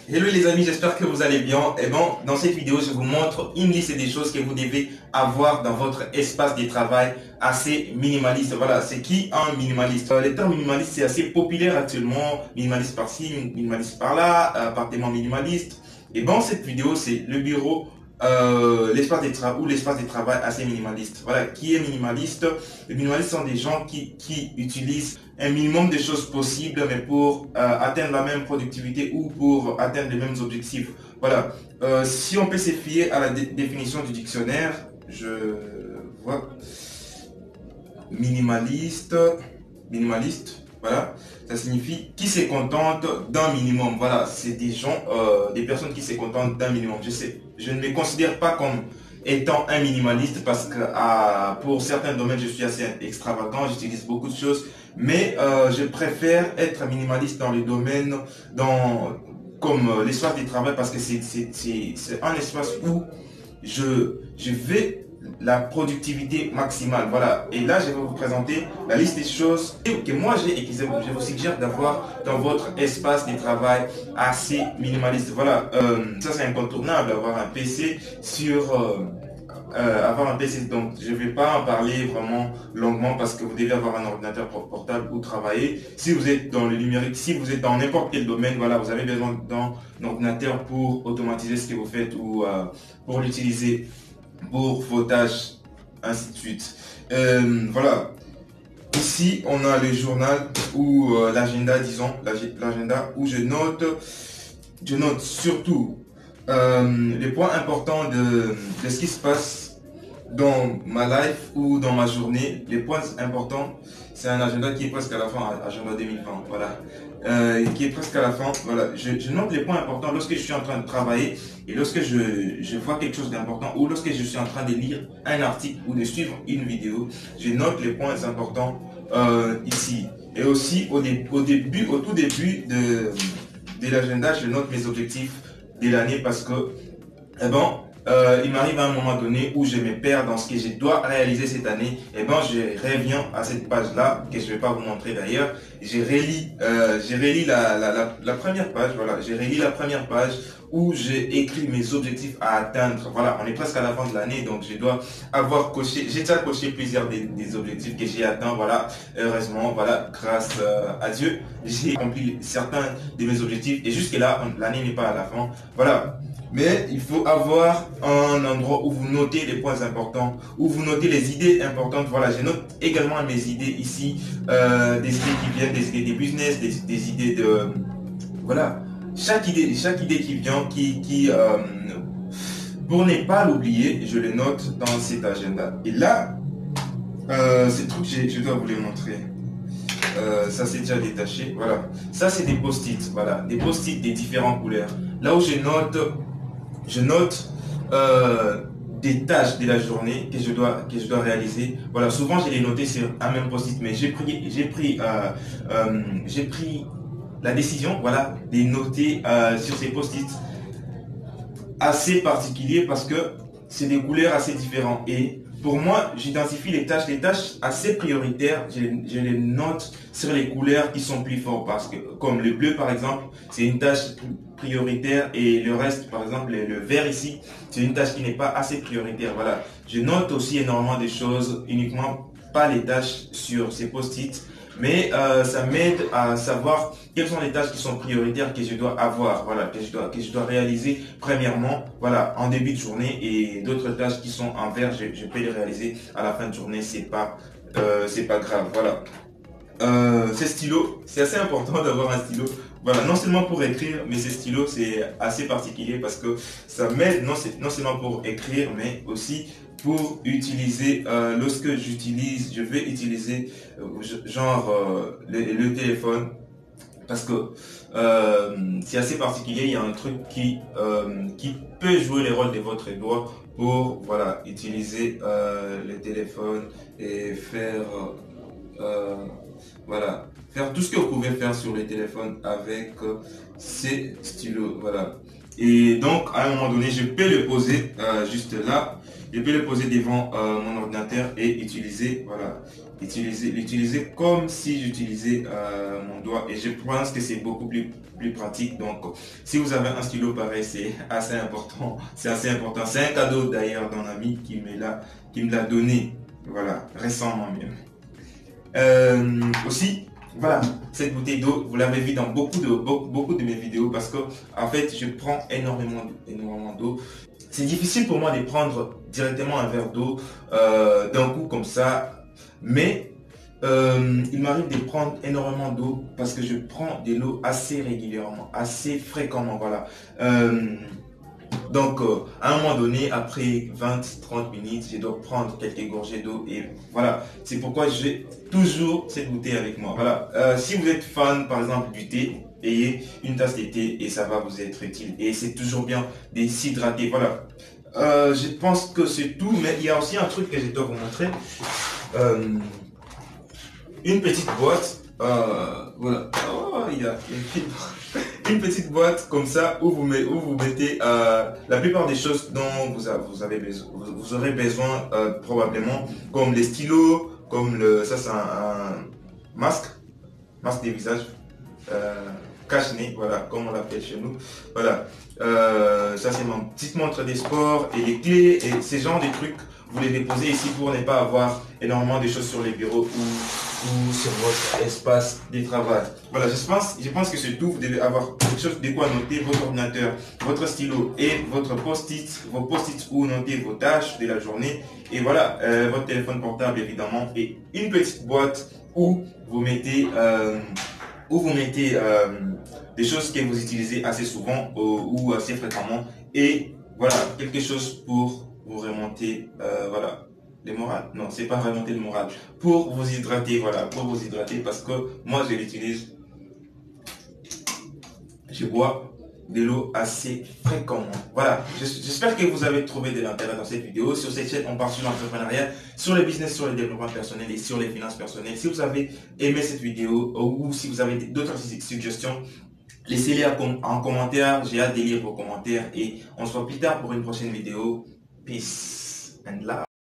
Hello les amis, j'espère que vous allez bien. Et bon, dans cette vidéo, je vous montre une liste des choses que vous devez avoir dans votre espace de travail assez minimaliste. Voilà, c'est qui un minimaliste? Le terme minimaliste, c'est assez populaire actuellement. Minimaliste par-ci, minimaliste par-là, appartement minimaliste. Et bon, cette vidéo, c'est le bureau, l'espace de travail ou l'espace de travail assez minimaliste. Voilà, qui est minimaliste? Les minimalistes sont des gens qui utilisent un minimum de choses possibles, mais pour atteindre la même productivité ou pour atteindre les mêmes objectifs. Voilà. Si on peut se fier à la définition du dictionnaire, je vois minimaliste, minimaliste, voilà, ça signifie qui se contente d'un minimum. Voilà, c'est des gens, des personnes qui se contentent d'un minimum. Je ne me considère pas comme étant un minimaliste parce que pour certains domaines, je suis assez extravagant, j'utilise beaucoup de choses, mais je préfère être minimaliste dans les domaines, comme l'espace du travail parce que c'est un espace où je vais la productivité maximale. Voilà. Et là, je vais vous présenter la liste des choses que moi j'ai et que je vous suggère d'avoir dans votre espace de travail assez minimaliste. Voilà. Ça, c'est incontournable, avoir un PC avoir un PC, donc je ne vais pas en parler vraiment longuement parce que vous devez avoir un ordinateur portable ou travailler. Si vous êtes dans le numérique, si vous êtes dans n'importe quel domaine, voilà, vous avez besoin d'un ordinateur pour automatiser ce que vous faites ou pour l'utiliser pour vos tâches, ainsi de suite. Voilà. Ici, on a le journal ou l'agenda, disons, l'agenda où je note surtout les points importants de ce qui se passe dans ma life ou dans ma journée. Les points importants, c'est un agenda qui est presque à la fin, agenda 2020, voilà. Qui est presque à la fin, voilà. Je note les points importants lorsque je suis en train de travailler et lorsque je vois quelque chose d'important ou lorsque je suis en train de lire un article ou de suivre une vidéo, je note les points importants ici. Et aussi au tout début de l'agenda, je note mes objectifs de l'année parce que, eh ben, il m'arrive à un moment donné où je me perds dans ce que je dois réaliser cette année. Et ben, je reviens à cette page-là, que je ne vais pas vous montrer d'ailleurs. J'ai relis la première page, voilà. J'ai relis la première page où j'ai écrit mes objectifs à atteindre. Voilà, on est presque à la fin de l'année, donc je dois avoir coché, j'ai déjà coché plusieurs des objectifs que j'ai atteints. Voilà, heureusement, voilà, grâce à Dieu, j'ai accompli certains de mes objectifs. Et jusque là, l'année n'est pas à la fin. Voilà. Mais il faut avoir un endroit où vous notez les points importants, où vous notez les idées importantes. Voilà, je note également mes idées ici, des idées qui viennent, des idées de business, des idées de... Voilà, chaque idée qui vient, pour ne pas l'oublier, je le note dans cet agenda. Et là, ces trucs, je dois vous les montrer. Ça c'est déjà détaché, voilà. Ça c'est des post-it, voilà, des post-it des différentes couleurs. Là où je note des tâches de la journée que je dois réaliser. Voilà, souvent je les noté sur un même post-it, mais j'ai pris la décision, voilà, de les noter sur ces post-it assez particuliers parce que c'est des couleurs assez différentes. Et pour moi, j'identifie les tâches assez prioritaires, je les note sur les couleurs qui sont plus fortes parce que, comme le bleu par exemple, c'est une tâche prioritaire et le reste, par exemple, le vert ici, c'est une tâche qui n'est pas assez prioritaire. Voilà. Je note aussi énormément de choses, uniquement pas les tâches sur ces post-it, mais ça m'aide à savoir quelles sont les tâches qui sont prioritaires que je dois avoir, voilà, que je dois réaliser premièrement, voilà, en début de journée, et d'autres tâches qui sont en vert, je peux les réaliser à la fin de journée, c'est pas grave, voilà. Ces stylos, c'est assez important d'avoir un stylo. Voilà, non seulement pour écrire, mais ces stylos, c'est assez particulier parce que ça m'aide non seulement pour écrire, mais aussi pour utiliser, lorsque je vais utiliser le téléphone parce que c'est assez particulier. Il y a un truc qui peut jouer le rôle de votre doigt pour voilà, utiliser le téléphone et faire voilà, faire tout ce que vous pouvez faire sur le téléphone avec ces stylos. Voilà. Et donc, à un moment donné, je peux le poser juste là. Je peux le poser devant mon ordinateur et utiliser, voilà, l'utiliser comme si j'utilisais mon doigt, et je pense que c'est beaucoup plus pratique. Donc si vous avez un stylo pareil, c'est assez important, c'est assez important. C'est un cadeau d'ailleurs d'un ami qui me l'a donné, voilà, récemment même. Aussi, voilà, cette bouteille d'eau, vous l'avez vu dans beaucoup de mes vidéos, parce que en fait, je prends énormément d'eau. C'est difficile pour moi de prendre directement un verre d'eau d'un coup comme ça, mais il m'arrive de prendre énormément d'eau parce que je prends de l'eau assez régulièrement, assez fréquemment, voilà. Donc, à un moment donné, après 20-30 minutes, je dois prendre quelques gorgées d'eau, et voilà. C'est pourquoi j'ai toujours cette bouteille avec moi. Voilà. Si vous êtes fan, par exemple, du thé, ayez une tasse de thé et ça va vous être utile. Et c'est toujours bien de s'hydrater. Voilà. Je pense que c'est tout, mais il y a aussi un truc que je dois vous montrer. Euh, une petite boîte. Voilà. Oh, il y a une petite boîte comme ça où vous mettez la plupart des choses dont vous avez besoin, vous aurez besoin probablement, comme les stylos, comme ça c'est un masque, masque des visages, cache-nez, voilà, comme on l'appelle chez nous. Voilà. Ça c'est ma petite montre des sports, et les clés et ces genres de trucs. Vous les déposez ici pour ne pas avoir énormément de choses sur les bureaux ou sur votre espace de travail. Voilà, je pense que c'est tout. Vous devez avoir quelque chose de quoi noter votre ordinateur, votre stylo et votre post-it, vos post-it où noter vos tâches de la journée. Et voilà, votre téléphone portable évidemment, et une petite boîte où vous mettez, des choses que vous utilisez assez souvent ou assez fréquemment. Et voilà, quelque chose pour vous remonter, voilà, le moral. Non, c'est pas remonter le moral. Pour vous hydrater, voilà, pour vous hydrater, parce que moi je l'utilise, je bois de l'eau assez fréquemment. Voilà, j'espère que vous avez trouvé de l'intérêt dans cette vidéo. Sur cette chaîne, on parle sur l'entrepreneuriat, sur le business, sur le développement personnel et sur les finances personnelles. Si vous avez aimé cette vidéo ou si vous avez d'autres suggestions, laissez-les en commentaire. J'ai hâte de lire vos commentaires et on se voit plus tard pour une prochaine vidéo. Peace and love.